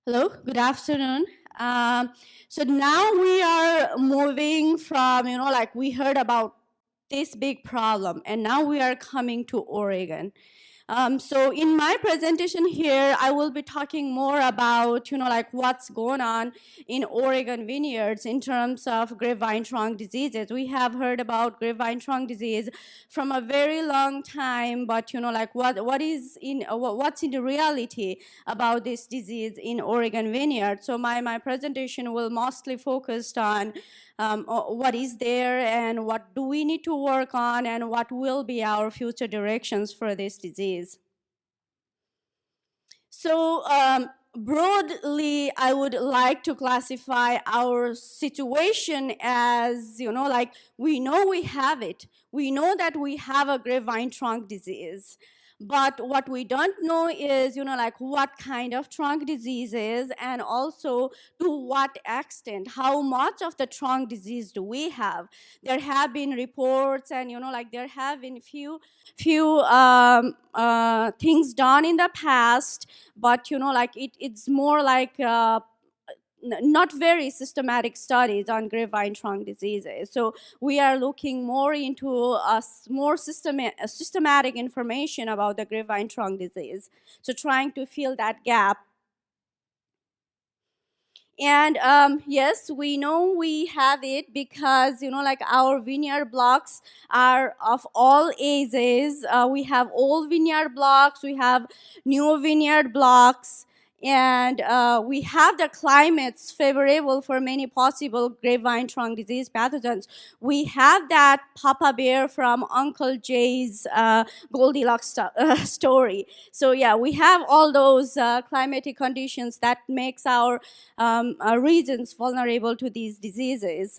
Hello, good afternoon. So now we are moving from, like we heard about this big problem, and now we are coming to Oregon. So in my presentation here, I will be talking more about, like what's going on in Oregon vineyards in terms of grapevine trunk diseases. We have heard about grapevine trunk disease from a very long time, but, like what's in the reality about this disease in Oregon vineyards. So my presentation will mostly focus on what is there and what do we need to work on and what will be our future directions for this disease. So broadly, I would like to classify our situation as, like we know we have it. We know that we have a grapevine trunk disease. But what we don't know is, like what kind of trunk disease is, and also to what extent, how much of the trunk disease do we have. There have been reports, and, like there have been few things done in the past, but, like it's more like not very systematic studies on grapevine trunk diseases. So we are looking more into more systematic information about the grapevine trunk disease. So trying to fill that gap. And yes, we know we have it because, like our vineyard blocks are of all ages. We have old vineyard blocks, we have new vineyard blocks, and we have the climates favorable for many possible grapevine trunk disease pathogens. We have that Papa Bear from Uncle Jay's Goldilocks story. So yeah, we have all those climatic conditions that makes our regions vulnerable to these diseases.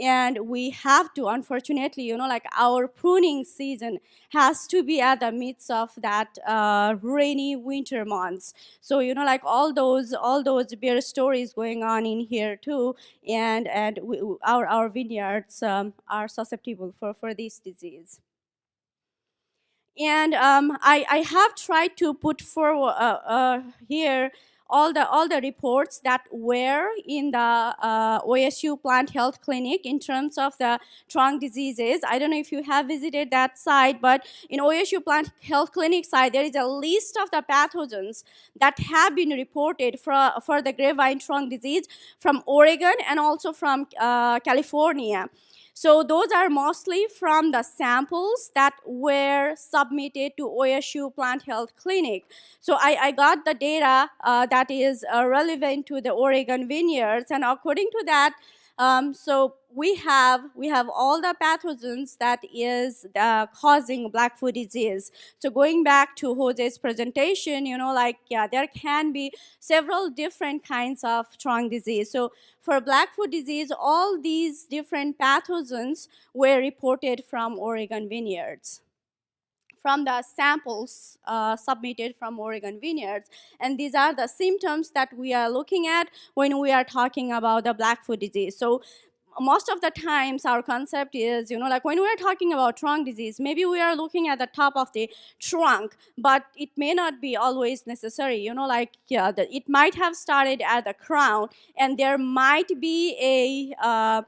And we have to, unfortunately, like our pruning season has to be at the midst of that rainy winter months. So, like all those bear stories going on in here too, and our vineyards are susceptible for this disease. And I have tried to put forward here all the reports that were in the OSU Plant Health Clinic in terms of the trunk diseases. I don't know if you have visited that site, but in OSU Plant Health Clinic site, there is a list of the pathogens that have been reported for the grapevine trunk disease from Oregon and also from California. So those are mostly from the samples that were submitted to OSU Plant Health Clinic. So I got the data that is relevant to the Oregon vineyards, and according to that, so we have all the pathogens that is causing blackfoot disease. So going back to Jose's presentation, there can be several different kinds of trunk disease. So for blackfoot disease, all these different pathogens were reported from Oregon vineyards, from the samples submitted from Oregon vineyards. And these are the symptoms that we are looking at when we are talking about the blackfoot disease. So most of the times our concept is, like when we're talking about trunk disease, maybe we are looking at the top of the trunk, but it may not be always necessary. It might have started at the crown, and there might be a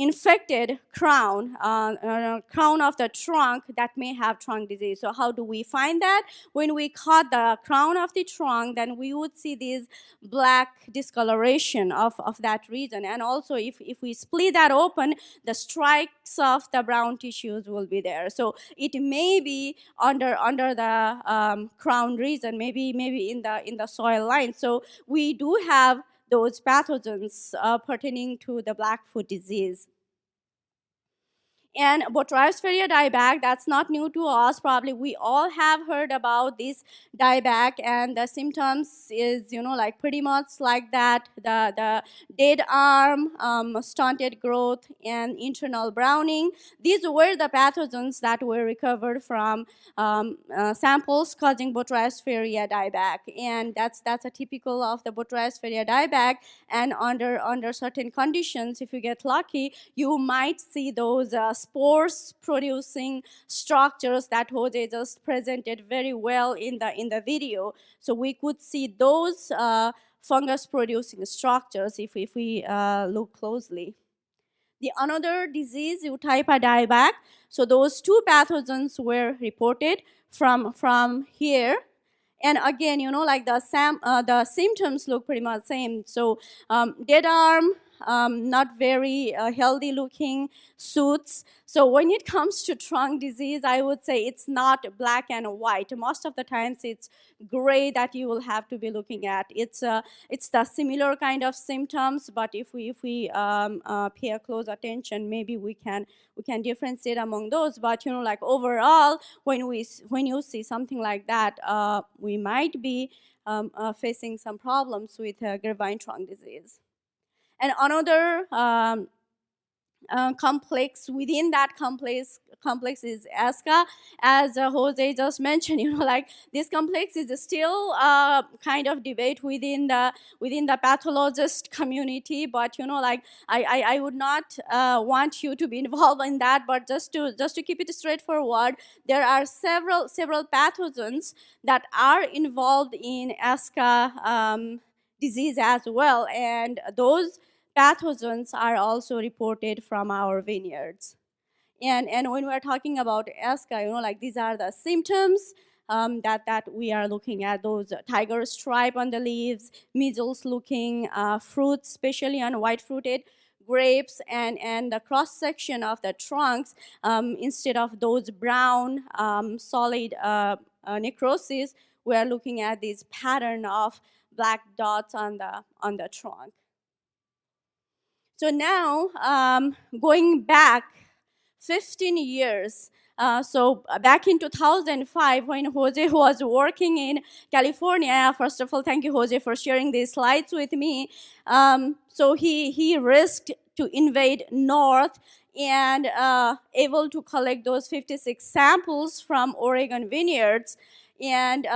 infected crown of the trunk that may have trunk disease. So how do we find that? When we cut the crown of the trunk, then we would see this black discoloration of that region. And also if we split that open, the stripes of the brown tissues will be there. So it may be under the crown region, maybe in the soil line. So we do have those pathogens pertaining to the blackfoot disease. And Botrytis farreii dieback, that's not new to us. Probably we all have heard about this dieback, and the symptoms is, like pretty much like that. The dead arm, stunted growth, and internal browning. These were the pathogens that were recovered from samples causing Botrytis farreii dieback. And that's a typical of the Botrytis farreii dieback. And under certain conditions, if you get lucky, you might see those spores producing structures that Jose just presented very well in the video. So we could see those fungus producing structures if we look closely. The another disease, Eutypa dieback. So those two pathogens were reported from here. And again, like the symptoms look pretty much same. So dead arm, not very healthy looking shoots. So when it comes to trunk disease, I would say it's not black and white. Most of the times it's gray that you will have to be looking at. It's the similar kind of symptoms, but if we pay a close attention, maybe we can differentiate among those. But like overall, when you see something like that, we might be facing some problems with grapevine trunk disease. And another complex within that complex is ASCA. As Jose just mentioned, like this complex is still kind of debate within the pathologist community. But like I would not want you to be involved in that. But just to keep it straightforward, there are several pathogens that are involved in ASCA disease as well, and those pathogens are also reported from our vineyards. And when we're talking about ASCA, like these are the symptoms that we are looking at. Those tiger stripe on the leaves, measles looking fruits, especially on white fruited grapes, and the cross section of the trunks, instead of those brown solid necrosis, we are looking at this pattern of black dots on the trunk. So now, going back 15 years, so back in 2005, when Jose was working in California, first of all, thank you, Jose, for sharing these slides with me. So he risked to invade north and able to collect those 56 samples from Oregon vineyards. And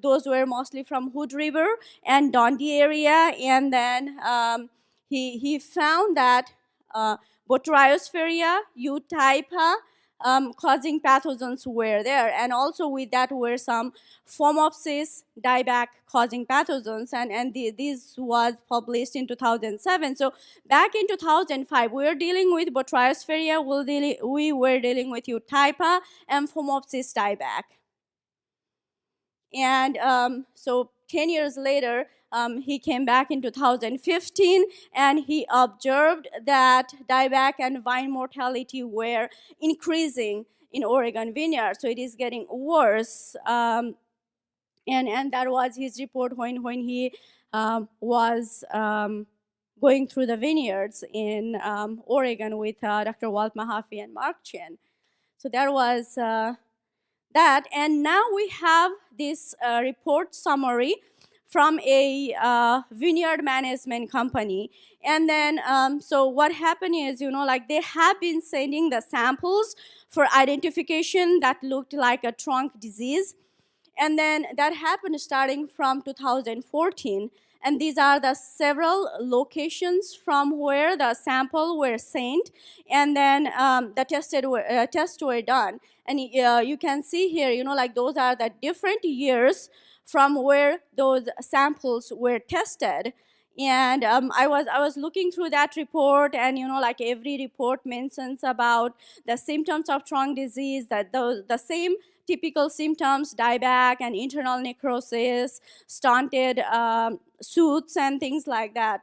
those were mostly from Hood River and Dundee area. And then he found that Botryopsferia, Eutypa, causing pathogens were there, and also with that were some Phomopsis dieback causing pathogens, and this was published in 2007. So back in 2005, we were dealing with Botryopsferia, we were dealing with Eutypa and Phomopsis dieback. And so 10 years later, he came back in 2015, and he observed that dieback and vine mortality were increasing in Oregon vineyards. So it is getting worse. And that was his report when he was going through the vineyards in Oregon with Dr. Walt Mahaffey and Mark Chen. So there was that. And now we have this report summary from a vineyard management company. And then, so what happened is, like they have been sending the samples for identification that looked like a trunk disease. And then that happened starting from 2014. And these are the several locations from where the sample were sent. And then the tests were done. And you can see here, like those are the different years from where those samples were tested. And I was looking through that report, and like every report mentions about the symptoms of trunk disease, that the same typical symptoms, dieback and internal necrosis, stunted shoots and things like that.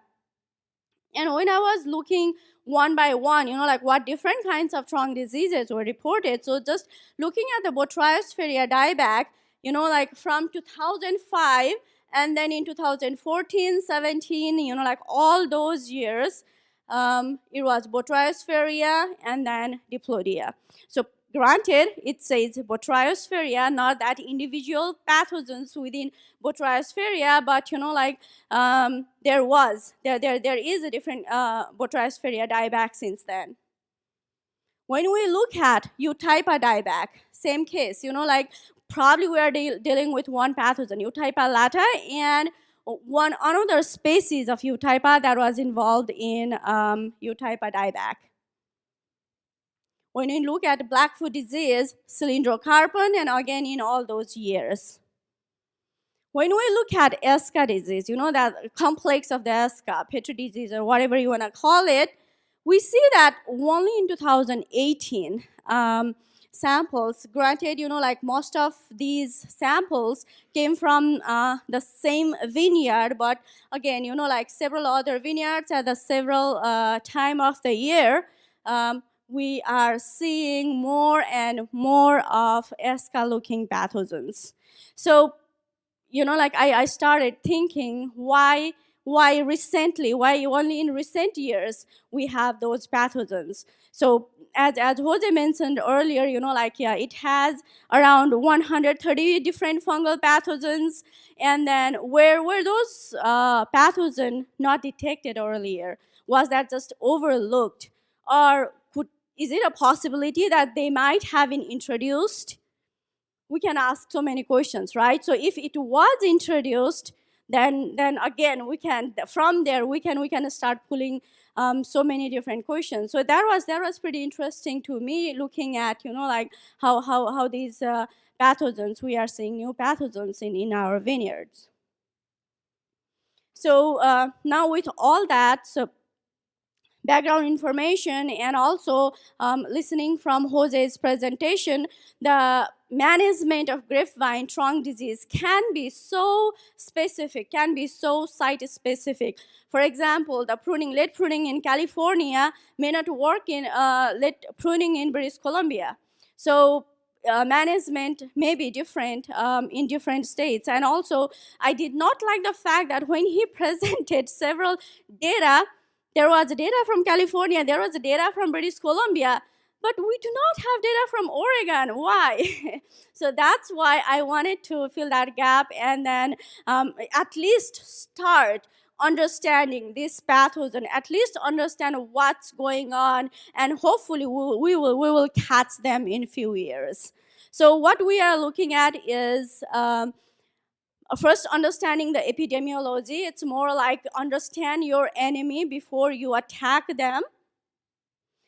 And when I was looking one by one, like what different kinds of trunk diseases were reported, so just looking at the Botryopsferia dieback, like from 2005, and then in 2014, 17, like all those years, it was Botryopsferia and then Diplodia. So granted, it says Botryopsferia, not that individual pathogens within Botryopsferia, but like there is a different Botryopsferia dieback since then. When we look at Eutypa dieback, same case, like probably we are dealing with one pathogen, Eutypa lata, and one another species of Eutypa that was involved in Eutypa dieback. When we look at blackfoot disease, cylindrocarpon, and again in all those years. When we look at ESCA disease, that complex of the ESCA, Petri disease, or whatever you want to call it, we see that only in 2018, samples, granted, like most of these samples came from the same vineyard, but again, like several other vineyards at the several time of the year, we are seeing more and more of ESCA-looking pathogens. So, like I started thinking why only in recent years we have those pathogens. So as Jose mentioned earlier, it has around 130 different fungal pathogens, and then where were those pathogens not detected earlier? Was that just overlooked, or is it a possibility that they might have been introduced? We can ask so many questions, right? So if it was introduced, then again from there we can start pulling so many different questions. So that was pretty interesting to me, looking at like how these pathogens, we are seeing new pathogens in our vineyards. So now with all that, so background information, and also listening from Jose's presentation, the management of grapevine trunk disease can be so specific, can be so site-specific. For example, the lead pruning in California may not work in lead pruning in British Columbia. So management may be different in different states. And also, I did not like the fact that when he presented several data, there was data from California, there was data from British Columbia, but we do not have data from Oregon. Why? So that's why I wanted to fill that gap, and then at least start understanding this pathogen, at least understand what's going on, and hopefully we will catch them in a few years. So what we are looking at is first, understanding the epidemiology. It's more like understand your enemy before you attack them.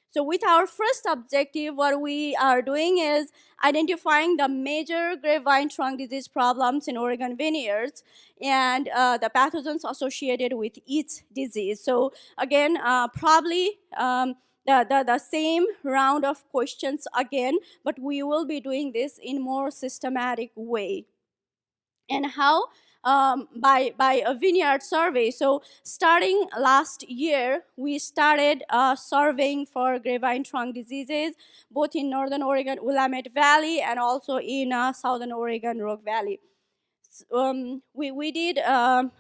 So with our first objective, what we are doing is identifying the major grapevine trunk disease problems in Oregon vineyards and the pathogens associated with each disease. So again, probably the same round of questions again, but we will be doing this in more systematic way. And how? By a vineyard survey. So starting last year, we started surveying for grapevine trunk diseases, both in Northern Oregon Willamette Valley and also in Southern Oregon Rogue Valley. We did a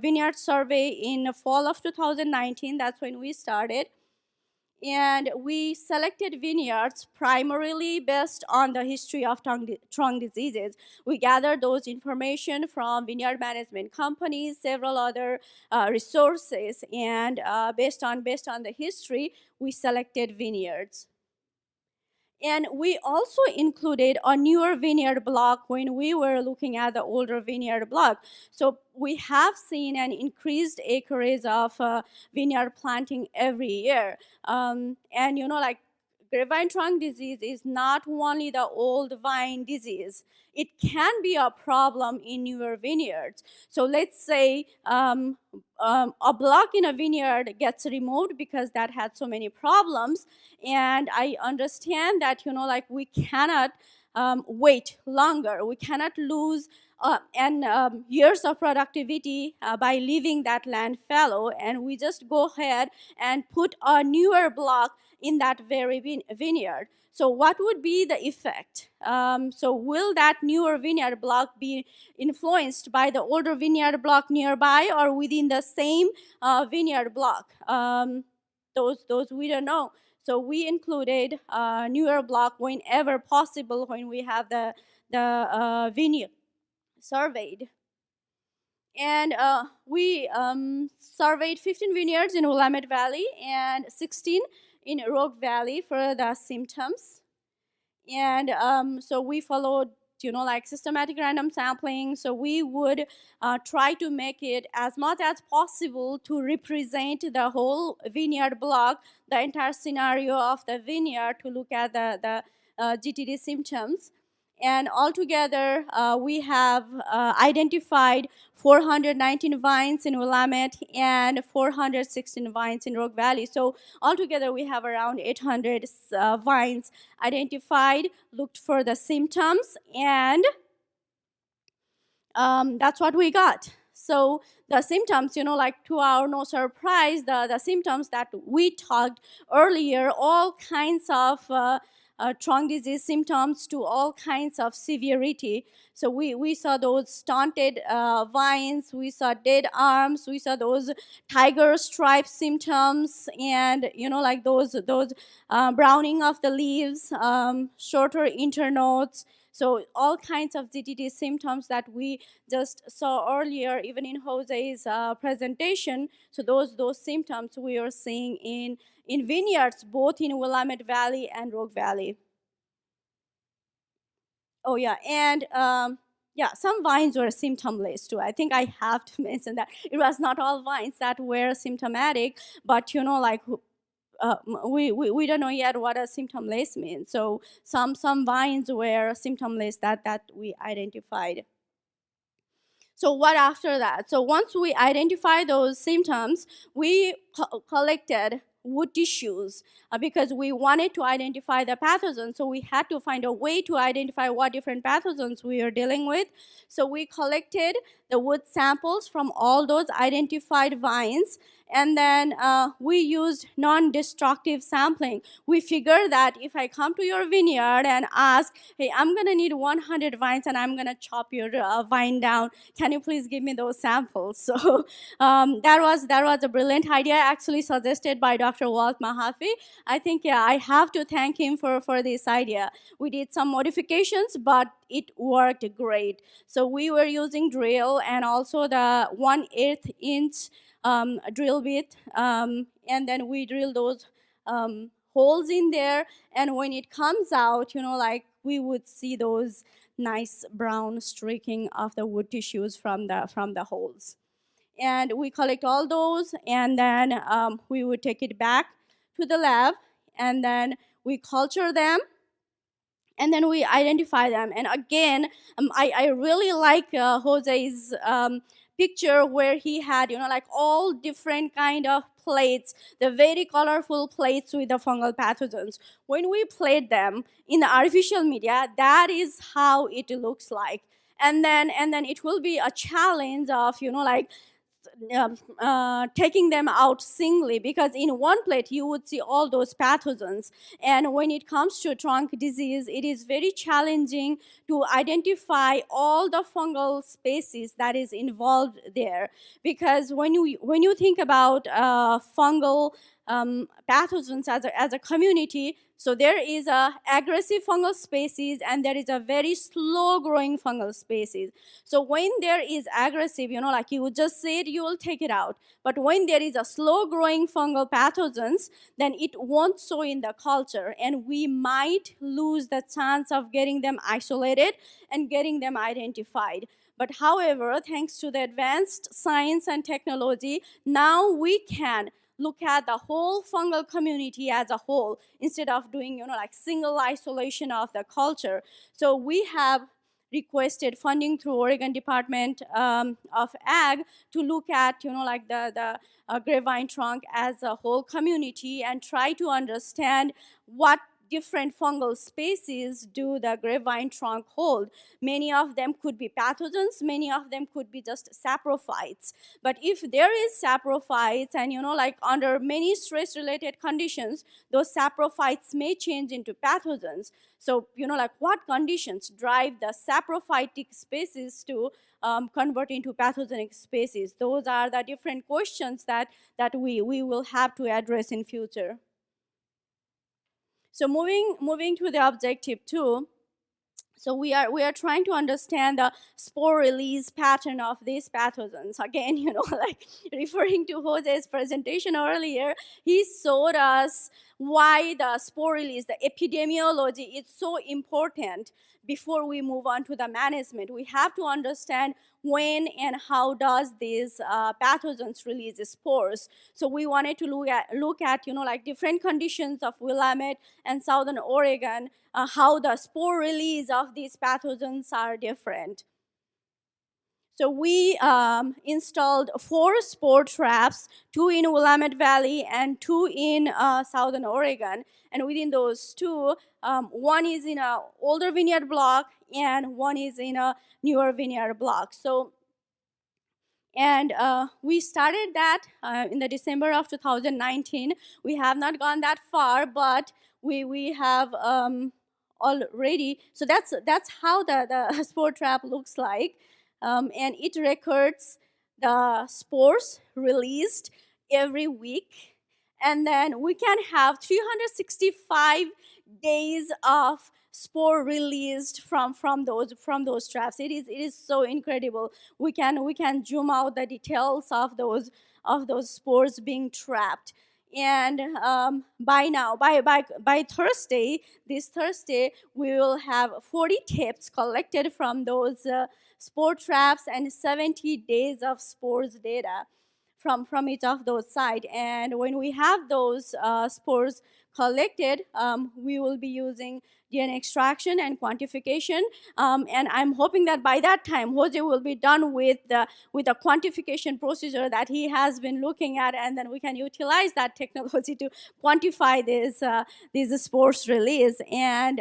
vineyard survey in the fall of 2019. That's when we started. And we selected vineyards primarily based on the history of trunk diseases. We gathered those information from vineyard management companies, several other resources, and based on the history, we selected vineyards. And we also included a newer vineyard block when we were looking at the older vineyard block. So we have seen an increased acreage of vineyard planting every year. And like grapevine trunk disease is not only the old vine disease. It can be a problem in newer vineyards. So let's say a block in a vineyard gets removed because that had so many problems, and I understand that like we cannot wait longer. We cannot lose years of productivity by leaving that land fallow, and we just go ahead and put a newer block in that very vineyard. So what would be the effect? So will that newer vineyard block be influenced by the older vineyard block nearby or within the same vineyard block? Those we don't know. So we included newer block whenever possible when we have the vineyard surveyed. And we surveyed 15 vineyards in Willamette Valley and 16 in Rogue Valley for the symptoms. And so we followed like systematic random sampling. So we would try to make it as much as possible to represent the whole vineyard block, the entire scenario of the vineyard, to look at the GTD symptoms. And altogether, we have identified 419 vines in Willamette and 416 vines in Rogue Valley. So altogether, we have around 800 vines identified, looked for the symptoms, and that's what we got. So the symptoms, like to our no surprise, the symptoms that we talked earlier, all kinds of trunk disease symptoms to all kinds of severity. So we saw those stunted vines, we saw dead arms, we saw those tiger stripe symptoms, and like those browning of the leaves, shorter internodes. So all kinds of GTD symptoms that we just saw earlier, even in Jose's presentation. So those symptoms we are seeing in vineyards, both in Willamette Valley and Rogue Valley. Oh yeah, and some vines were symptomless too. I think I have to mention that it was not all vines that were symptomatic, but like we don't know yet what a symptomless means. So some vines were symptomless that we identified. So what after that? So once we identify those symptoms, we collected wood tissues because we wanted to identify the pathogens. So we had to find a way to identify what different pathogens we are dealing with. So we collected the wood samples from all those identified vines, and then we used non-destructive sampling. We figured that if I come to your vineyard and ask, hey, I'm going to need 100 vines and I'm going to chop your vine down, can you please give me those samples? So that was a brilliant idea, actually suggested by Dr. Walt Mahaffey. I think, I have to thank him for this idea. We did some modifications, but it worked great. So we were using drill and also the 1/8 inch drill bit, and then we drill those holes in there, and when it comes out, like we would see those nice brown streaking of the wood tissues from the holes. And we collect all those, and then we would take it back to the lab, and then we culture them, and then we identify them. And again, I really like Jose's picture where he had, like all different kind of plates, the very colorful plates with the fungal pathogens. When we plate them in the artificial media, that is how it looks like. And then it will be a challenge of, like taking them out singly, because in one plate you would see all those pathogens. And when it comes to trunk disease, it is very challenging to identify all the fungal species that is involved there, because when you think about fungal pathogens as a community, so there is a aggressive fungal species and there is a very slow growing fungal species. So when there is aggressive, like you would just say it, you will take it out. But when there is a slow growing fungal pathogens, then it won't show in the culture, and we might lose the chance of getting them isolated and getting them identified. But however, thanks to the advanced science and technology, now we can look at the whole fungal community as a whole instead of doing, like single isolation of the culture. So we have requested funding through Oregon Department of Ag to look at, like the grapevine trunk as a whole community and try to understand what different fungal species do the grapevine trunk hold. Many of them could be pathogens, many of them could be just saprophytes. But if there is saprophytes and, like under many stress-related conditions, those saprophytes may change into pathogens. So, like what conditions drive the saprophytic species to convert into pathogenic species? Those are the different questions that we will have to address in future. So moving to the objective 2, so we are trying to understand the spore release pattern of these pathogens. Again, like referring to Jose's presentation earlier, he showed us why the spore release, the epidemiology, is so important, before we move on to the management. We have to understand when and how does these pathogens release spores. So we wanted to look at like different conditions of Willamette and Southern Oregon, how the spore release of these pathogens are different. So we installed 4 spore traps, 2 in Willamette Valley and 2 in Southern Oregon. And within those 2, one is in an older vineyard block and one is in a newer vineyard block. So, and we started that in the December of 2019. We have not gone that far, but we have already. So that's how the spore trap looks like. And it records the spores released every week. And then we can have 365 days of spore released from those traps. It is so incredible. We can zoom out the details of those spores being trapped. And by Thursday, this Thursday, we will have 40 tips collected from those spore traps and 70 days of spores data from each of those sites. And when we have those spores collected, we will be using DNA extraction and quantification. And I'm hoping that by that time, Jose will be done with the quantification procedure that he has been looking at, and then we can utilize that technology to quantify these spores release. And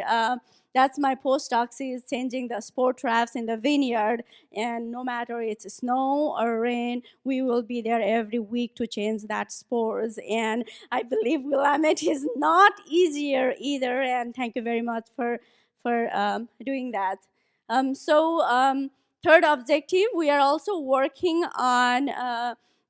that's my postdoc, is changing the spore traps in the vineyard. And no matter it's snow or rain, we will be there every week to change that spores. And I believe Willamette is not easier either. And thank you very much for doing that. Third objective, we are also working on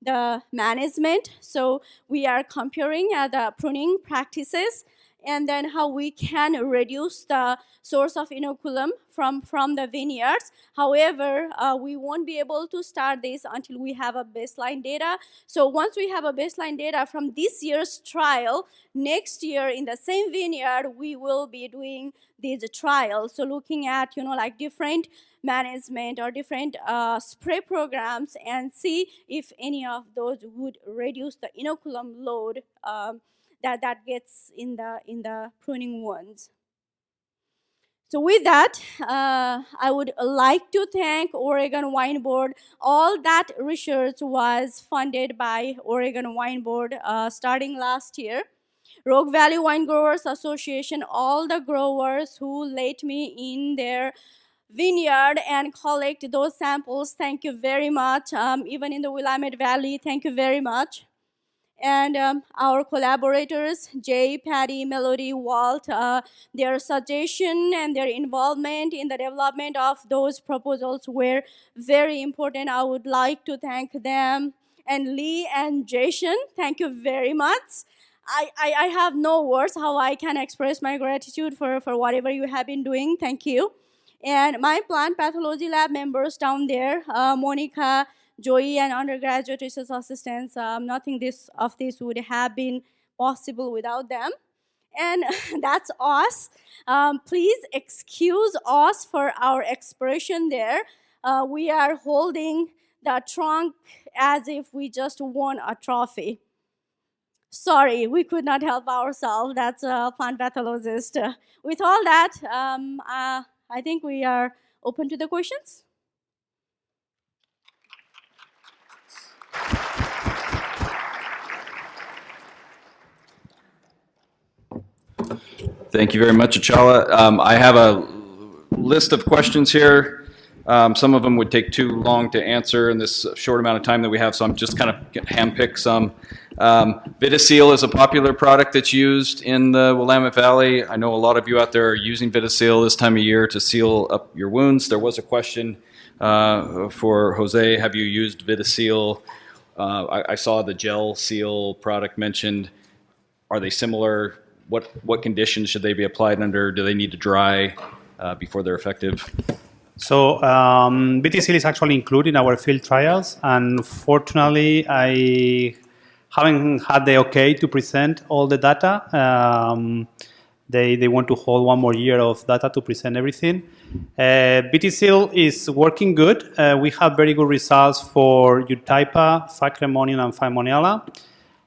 the management. So we are comparing the pruning practices and then how we can reduce the source of inoculum from the vineyards. However, we won't be able to start this until we have a baseline data. So once we have a baseline data from this year's trial, next year in the same vineyard, we will be doing these trials. So looking at, like different management or different spray programs and see if any of those would reduce the inoculum load that gets in the pruning ones. So with that, I would like to thank Oregon Wine Board. All that research was funded by Oregon Wine Board starting last year. Rogue Valley Wine Growers Association, all the growers who let me in their vineyard and collect those samples, thank you very much. Even in the Willamette Valley, thank you very much. And our collaborators, Jay, Patty, Melody, Walt, their suggestion and their involvement in the development of those proposals were very important. I would like to thank them. And Lee and Jason, thank you very much. I have no words how I can express my gratitude for whatever you have been doing. Thank you. And my plant pathology lab members down there, Monica, Joey, and undergraduate research assistants, nothing of this would have been possible without them. And that's us. Please excuse us for our expression there. We are holding the trunk as if we just won a trophy. Sorry, we could not help ourselves. That's a plant pathologist. With all that, I think we are open to the questions. Thank you very much, Achala. I have a list of questions here. Some of them would take too long to answer in this short amount of time that we have, so I'm just kind of handpick some. Vitaseal is a popular product that's used in the Willamette Valley. I know a lot of you out there are using Vitaseal this time of year to seal up your wounds. There was a question for Jose, have you used Vitaseal? I saw the gel seal product mentioned. Are they similar? What conditions should they be applied under? Do they need to dry before they're effective? So Vitaseal is actually included in our field trials, and fortunately I haven't had the okay to present all the data they want to hold 1 more year of data to present everything. BT-Seal is working good. We have very good results for Eutypa, Ficremonium, and Phaemonella.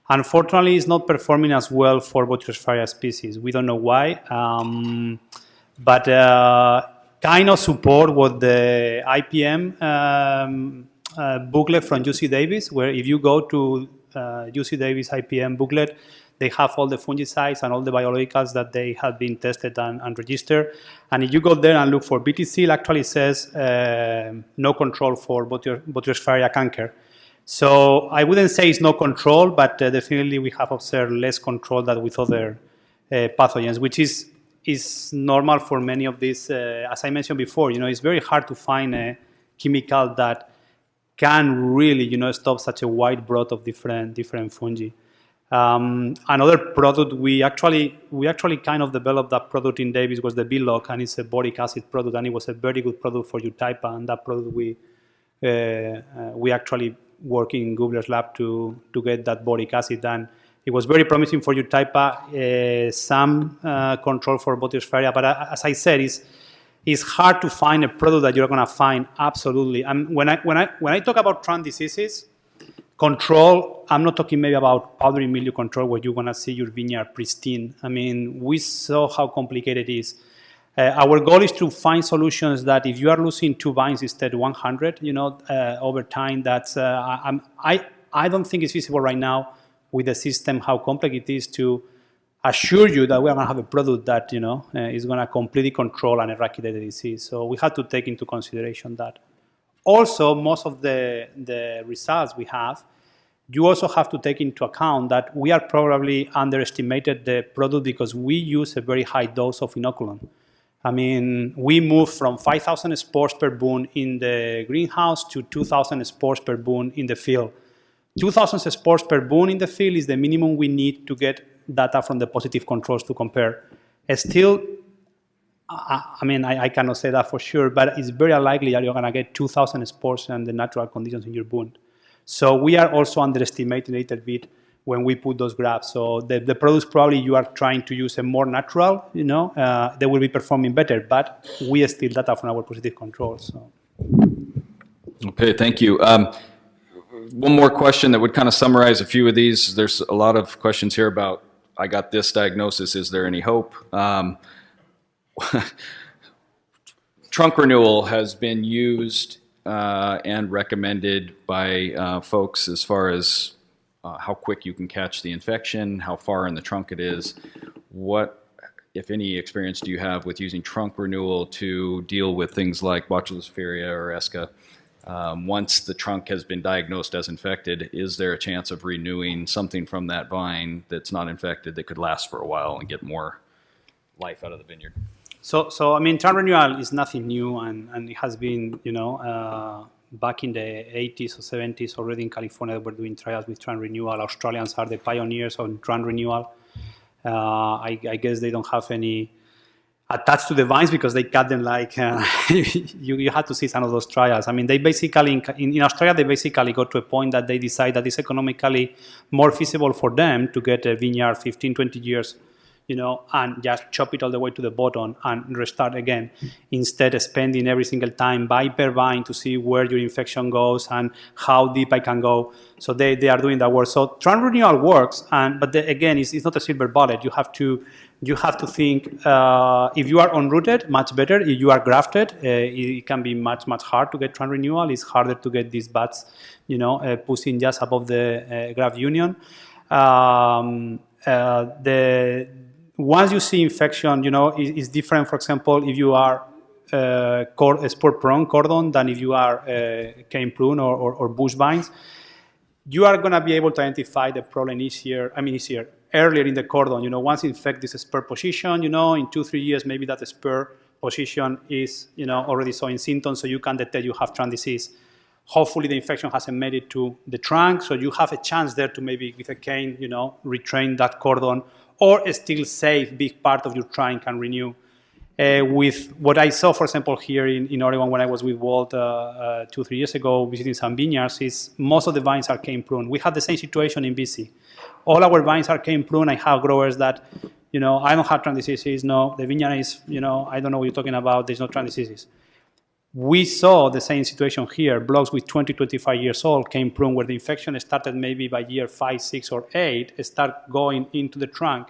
Unfortunately, it's not performing as well for Botrytis species. We don't know why, but kind of support what the IPM booklet from UC Davis, where if you go to UC Davis IPM booklet, they have all the fungicides and all the biologicals that they have been tested and registered. And if you go there and look for BT-Seal, actually says no control for Botrytis canker. So I wouldn't say it's no control, but definitely we have observed less control than with other pathogens, which is normal for many of these. As I mentioned before, it's very hard to find a chemical that can really, stop such a wide breadth of different fungi. Another product we actually kind of developed that product in Davis was the B-Lock, and it's a boric acid product, and it was a very good product for Eutypa, and that product we actually work in Gubler's lab to get that boric acid, and it was very promising for Eutypa, some control for Botrytis, but as I said, it's hard to find a product that you're going to find absolutely. And when I talk about trunk diseases, control, I'm not talking maybe about powdery mildew control where you're going to see your vineyard pristine. I mean, we saw how complicated it is. Our goal is to find solutions that if you are losing 2 vines instead of 100, over time, that's I don't think it's feasible right now with the system, how complex it is to assure you that we are going to have a product that, is going to completely control and eradicate the disease. So we have to take into consideration that. Also, most of the results we have, you also have to take into account that we are probably underestimated the product because we use a very high dose of inoculum. I mean, we move from 5,000 spores per boon in the greenhouse to 2,000 spores per boon in the field. 2,000 spores per boon in the field is the minimum we need to get data from the positive controls to compare. Still, I cannot say that for sure, but it's very unlikely that you're going to get 2,000 spores and the natural conditions in your boon. So we are also underestimating a little bit when we put those graphs. So the products probably you are trying to use a more natural, they will be performing better, but we steal data from our positive controls. So. Okay, thank you. One more question that would kind of summarize a few of these. There's a lot of questions here about, I got this diagnosis, is there any hope? Trunk renewal has been used and recommended by folks as far as how quick you can catch the infection, how far in the trunk it is. What, if any, experience do you have with using trunk renewal to deal with things like Botrytis or ESCA? Once the trunk has been diagnosed as infected, is there a chance of renewing something from that vine that's not infected that could last for a while and get more life out of the vineyard? So trunk renewal is nothing new, and it has been, back in the 80s or 70s already in California, we're doing trials with trunk renewal. Australians are the pioneers on trunk renewal. I guess they don't have any attached to the vines because they cut them like, you had to see some of those trials. I mean, they basically, in Australia, they basically got to a point that they decide that it's economically more feasible for them to get a vineyard 15, 20 years, and just chop it all the way to the bottom and restart again, instead of spending every single time vine per vine to see where your infection goes and how deep I can go. So they are doing that work. So trunk renewal works, but again, it's not a silver bullet. You have to think, if you are unrooted, much better. If you are grafted, it can be much much hard to get trunk renewal. It's harder to get these buds, pushing just above the graft union. Once you see infection, is different. For example, if you are spore prone cordon than if you are cane prune or bush vines, you are going to be able to identify the problem easier earlier in the cordon. Once you infect this spur position, in 2-3 years, maybe that spur position is, already showing symptoms, so you can detect you have trunk disease. Hopefully the infection hasn't made it to the trunk, so you have a chance there to maybe with a cane, retrain that cordon, or still save big part of your trunk and renew. with what I saw, for example, here in Oregon when I was with Walt 2-3 years ago visiting some vineyards, is most of the vines are cane pruned. We have the same situation in BC. All our vines are cane pruned. I have growers that, I don't have trunk diseases. No, the vineyard is, I don't know what you're talking about. There's no trunk diseases. We saw the same situation here. Blocks with 20, 25 years old cane pruned, where the infection started maybe by year 5, 6, or 8, start going into the trunk.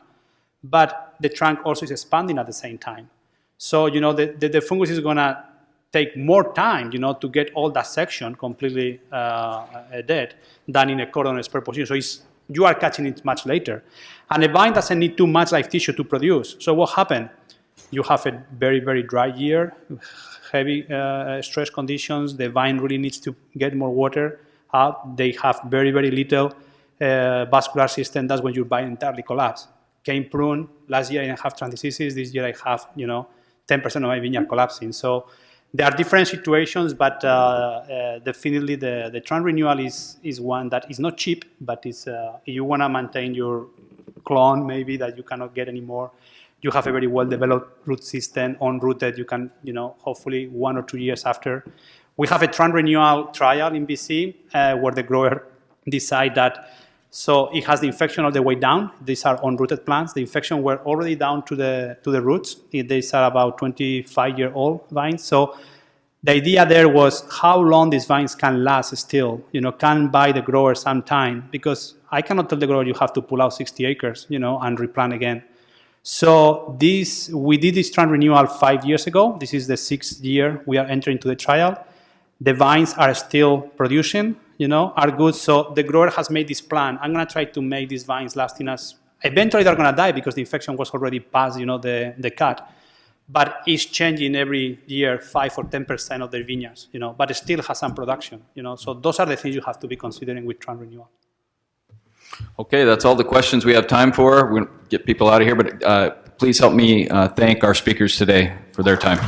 But the trunk also is expanding at the same time. So, the fungus is going to take more time, to get all that section completely dead than in a cordon spur position. So you are catching it much later. And a vine doesn't need too much live tissue to produce. So what happened? You have a very, very dry year, heavy stress conditions. The vine really needs to get more water out. They have very, very little vascular system. That's when your vine entirely collapse. Cane prune, last year I didn't have trunk diseases. This year I have, 10% of my vineyard collapsing. So there are different situations, but definitely the trunk renewal is one that is not cheap, but is, if you want to maintain your clone maybe that you cannot get anymore, you have a very well-developed root system, unrooted, you can, hopefully 1 or 2 years after. We have a trunk renewal trial in BC where the grower decide that, so it has the infection all the way down. These are unrooted plants. The infection were already down to the roots. These are about 25-year-old vines. So the idea there was how long these vines can last still, can buy the grower some time, because I cannot tell the grower you have to pull out 60 acres, and replant again. So we did this trunk renewal 5 years ago. This is the 6th year we are entering into the trial. The vines are still producing, are good. So the grower has made this plan. I'm going to try to make these vines lasting us. Eventually they're going to die because the infection was already past, the cut. But it's changing every year 5 or 10% of their vineyards, but it still has some production, So those are the things you have to be considering with trunk renewal. Okay, that's all the questions we have time for. We're going to get people out of here, but please help me thank our speakers today for their time.